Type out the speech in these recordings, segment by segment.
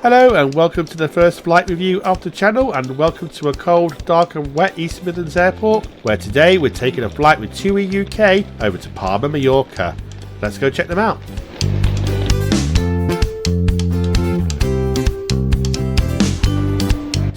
Hello and welcome to the first flight review of the channel, and welcome to a cold, dark and wet East Midlands airport, where today we're taking a flight with TUI UK over to Palma De Mallorca. Let's go check them out.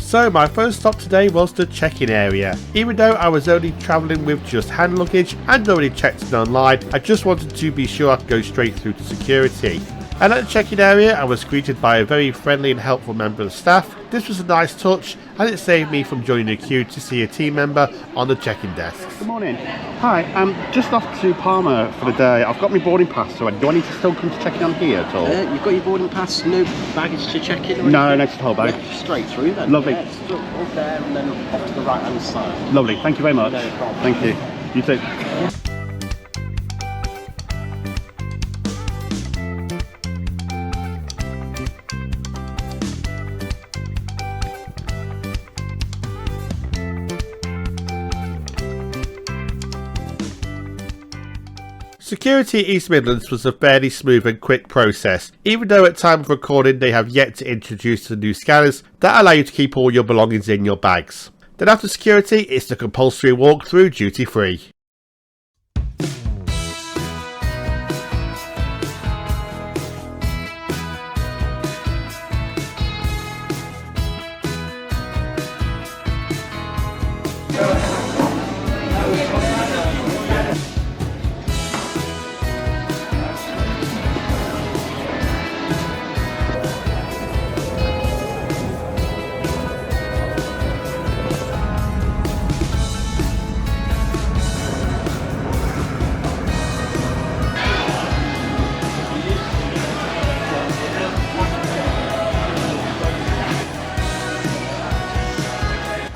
So my first stop today was the check-in area. Even though I was only travelling with just hand luggage and already checked in online, I just wanted to be sure I could go straight through to security. And at the check-in area, I was greeted by a very friendly and helpful member of staff. This was a nice touch, and it saved me from joining a queue to see a team member on the check-in desk. Good morning. Hi, I'm just off to Palma for the day. I've got my boarding pass, so do I need to still come to check in on here at all? You've got your boarding pass, no baggage to check in? Or no, anything? next to the whole bag. Yeah, straight through then. Lovely. Yeah, it's up there and then off to the right-hand side. Lovely, thank you very much. No problem. Thank you. You too. Security at East Midlands was a fairly smooth and quick process, even though at time of recording they have yet to introduce the new scanners that allow you to keep all your belongings in your bags. Then after security, it's the compulsory walk through duty free.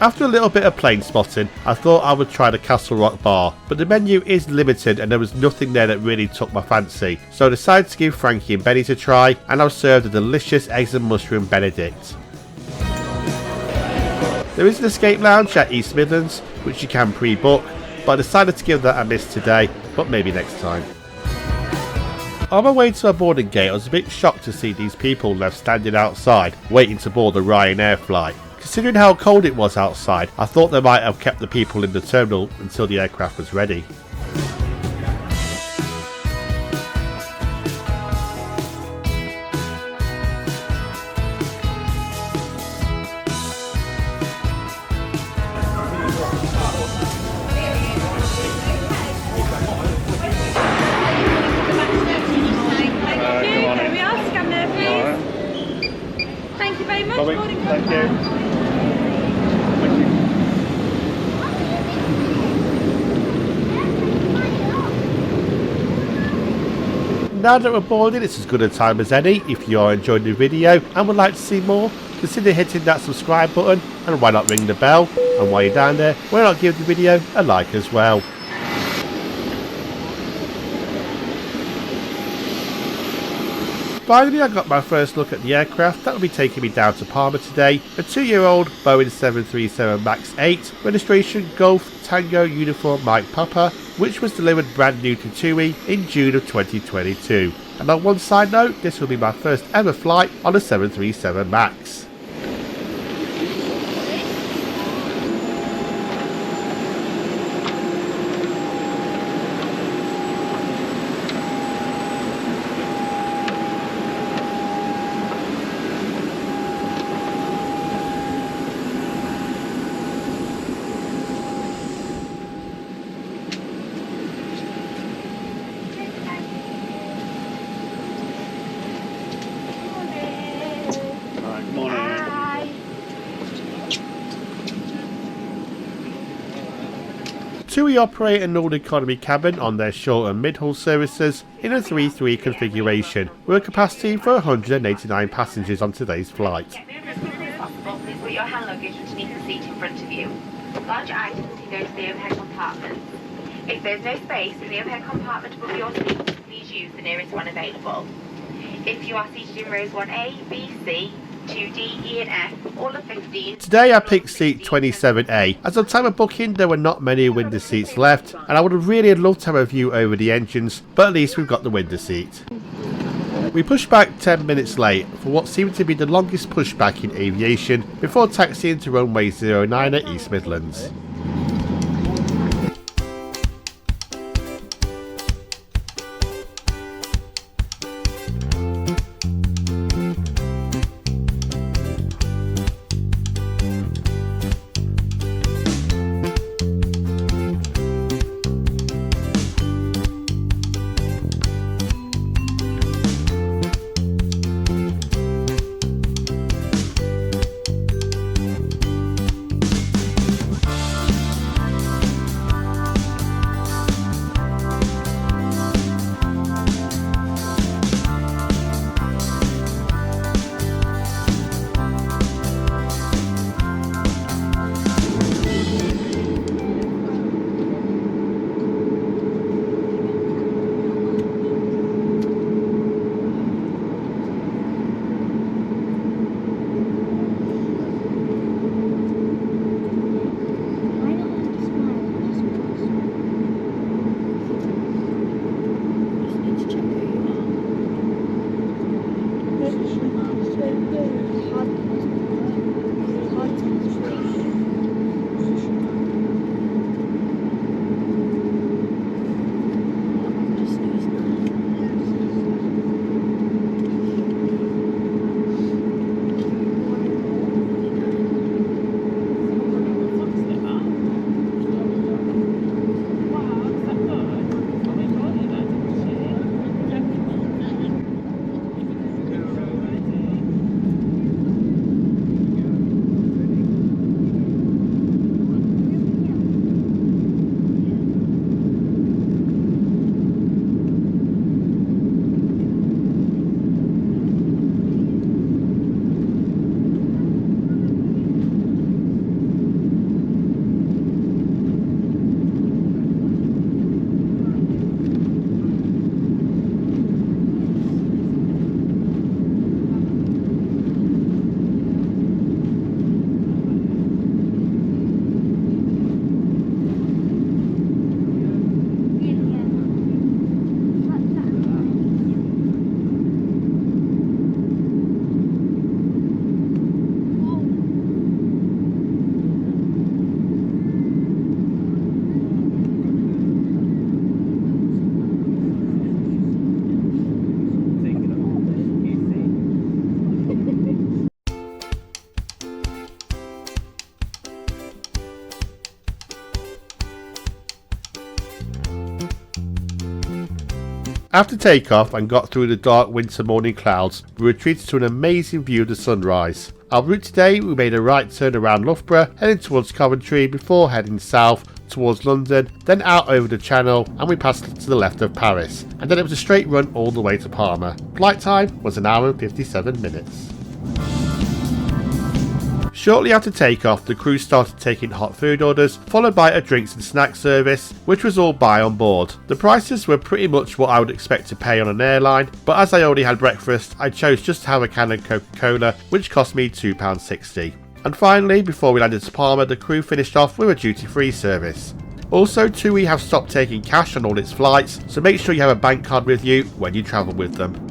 After a little bit of plane spotting, I thought I would try the Castle Rock bar, but the menu is limited and there was nothing there that really took my fancy, so I decided to give Frankie and Benny a try, and I was served a delicious eggs and mushroom benedict. There is an escape lounge at East Midlands, which you can pre-book, but I decided to give that a miss today, but maybe next time. On my way to our boarding gate, I was a bit shocked to see these people left standing outside, waiting to board the Ryanair flight. Considering how cold it was outside, I thought they might have kept the people in the terminal until the aircraft was ready. Thank you very much. Thank you. Now that we're boarding, it's as good a time as any. If you are enjoying the video and would like to see more, consider hitting that subscribe button, and why not ring the bell, and while you're down there, why not give the video a like as well. Finally, I got my first look at the aircraft that will be taking me down to Palma today, a 2-year-old Boeing 737 MAX 8, registration Golf Tango Uniform Mike Papa, which was delivered brand new to TUI in June of 2022. And on one side note, this will be my first ever flight on a 737 MAX. TUI operate a Nordic economy cabin on their short and mid-haul services in a 3-3 configuration, with a capacity for 189 passengers on today's flight. Please put your hand luggage underneath the seat in front of you. Large items can go to the overhead compartment. If there's no space in the overhead compartment above your seat, please use the nearest one available. If you are seated in rows 1A, B, C, 2D, E and F, all of 15. Today I picked seat 27A, as on time of booking there were not many window seats left, and I would have really loved to have a view over the engines, but at least we've got the window seat. We pushed back 10 minutes late for what seemed to be the longest pushback in aviation before taxiing to runway 09 at East Midlands. After takeoff and got through the dark winter morning clouds, we retreated to an amazing view of the sunrise. Our route today, we made a right turn around Loughborough, heading towards Coventry before heading south towards London, then out over the Channel, and we passed to the left of Paris. And then it was a straight run all the way to Palma. Flight time was 1 hour and 57 minutes. Shortly after takeoff, the crew started taking hot food orders, followed by a drinks and snacks service, which was all buy on board. The prices were pretty much what I would expect to pay on an airline, but as I already had breakfast, I chose just to have a can of Coca-Cola, which cost me £2.60. And finally, before we landed to Palma, the crew finished off with a duty-free service. Also, TUI have stopped taking cash on all its flights, so make sure you have a bank card with you when you travel with them.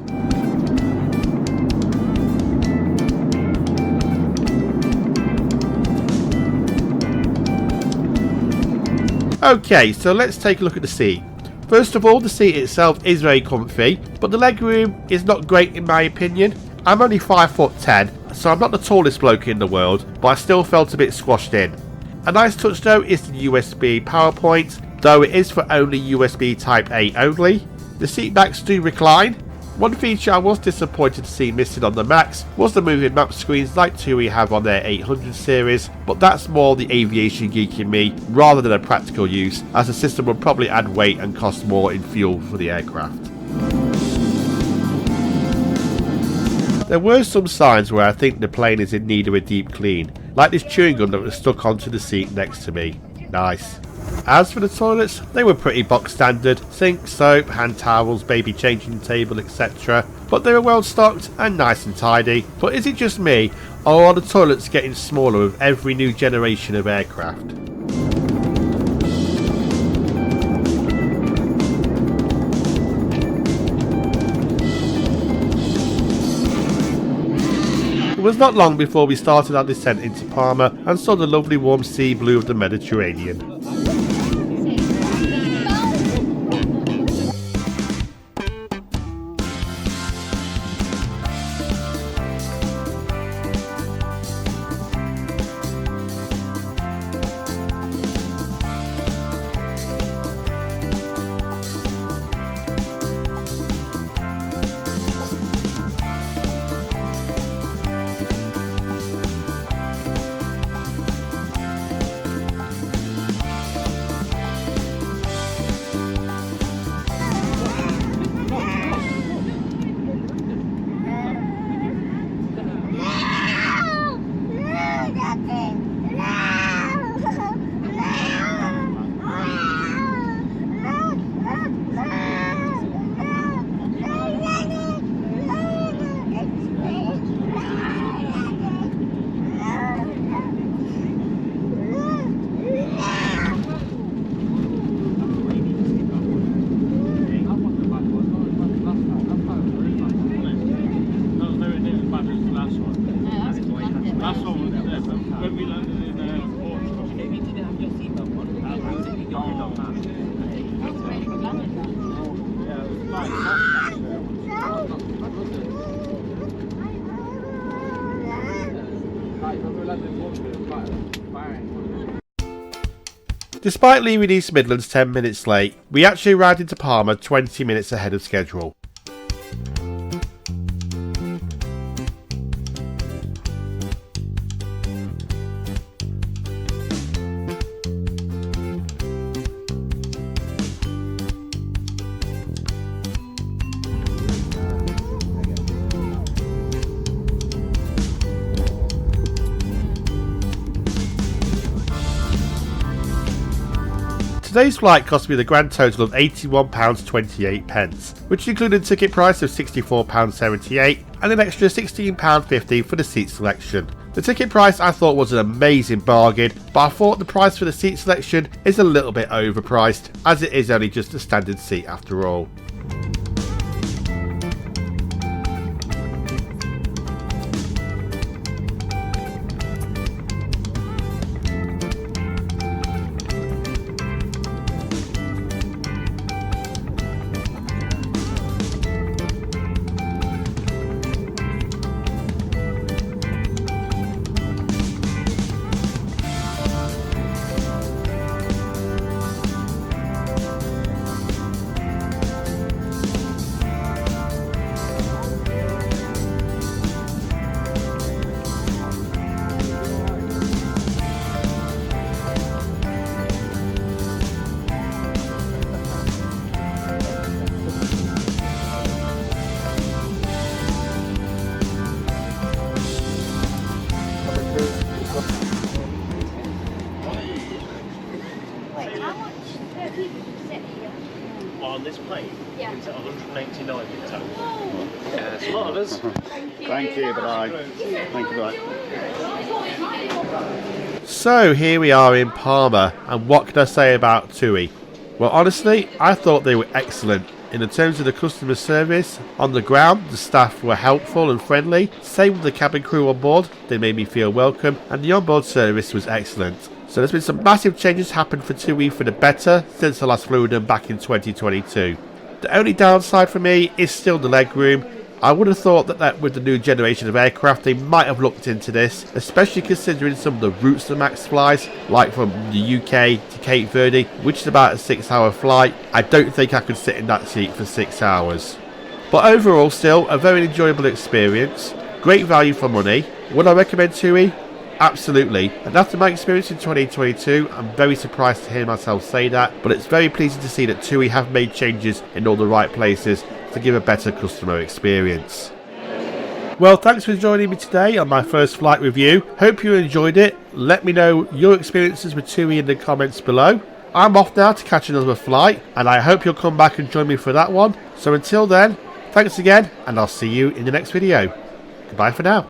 Okay, so let's take a look at the seat. First of all, the seat itself is very comfy, but the legroom is not great in my opinion. I'm only 5'10", so I'm not the tallest bloke in the world, but I still felt a bit squashed in. A nice touch though is the USB power point, though it is for only USB Type A only. The seat backs do recline. One feature I was disappointed to see missing on the Max was the moving map screens like TUI have on their 800 series, but that's more the aviation geek in me rather than a practical use, as the system would probably add weight and cost more in fuel for the aircraft. There were some signs where I think the plane is in need of a deep clean, like this chewing gum that was stuck onto the seat next to me. Nice. As for the toilets, they were pretty box standard, sink, soap, hand towels, baby changing table, etc. But they were well stocked and nice and tidy. But is it just me, or are the toilets getting smaller with every new generation of aircraft? It was not long before we started our descent into Palma and saw the lovely warm sea blue of the Mediterranean. Despite leaving East Midlands 10 minutes late, we actually arrived into Palma 20 minutes ahead of schedule. Today's flight cost me the grand total of £81.28, which included a ticket price of £64.78 and an extra £16.50 for the seat selection. The ticket price I thought was an amazing bargain, but I thought the price for the seat selection is a little bit overpriced, as it is only just a standard seat after all. On this plane? Yeah. It's at 189 in total. Yeah, it's a lot of us. Thank you, bye. Thank you, bye. So here we are in Palma, and what can I say about TUI? Well, honestly, I thought they were excellent. In the terms of the customer service, on the ground, the staff were helpful and friendly. Same with the cabin crew on board, they made me feel welcome, and the onboard service was excellent. So there's been some massive changes happened for TUI for the better since I last flew them back in 2022. The only downside for me is still the legroom. I would have thought that with the new generation of aircraft they might have looked into this, especially considering some of the routes the MAX flies, like from the UK to Cape Verde, which is about a 6-hour flight. I don't think I could sit in that seat for 6 hours. But overall still a very enjoyable experience, great value for money. Would I recommend TUI? Absolutely, and after my experience in 2022, I'm very surprised to hear myself say that, but it's very pleasing to see that TUI have made changes in all the right places to give a better customer experience. Well, thanks for joining me today on my first flight review. Hope you enjoyed it. Let me know your experiences with TUI in the comments below. I'm off now to catch another flight, and I hope you'll come back and join me for that one. So until then, thanks again, and I'll see you in the next video. Goodbye for now.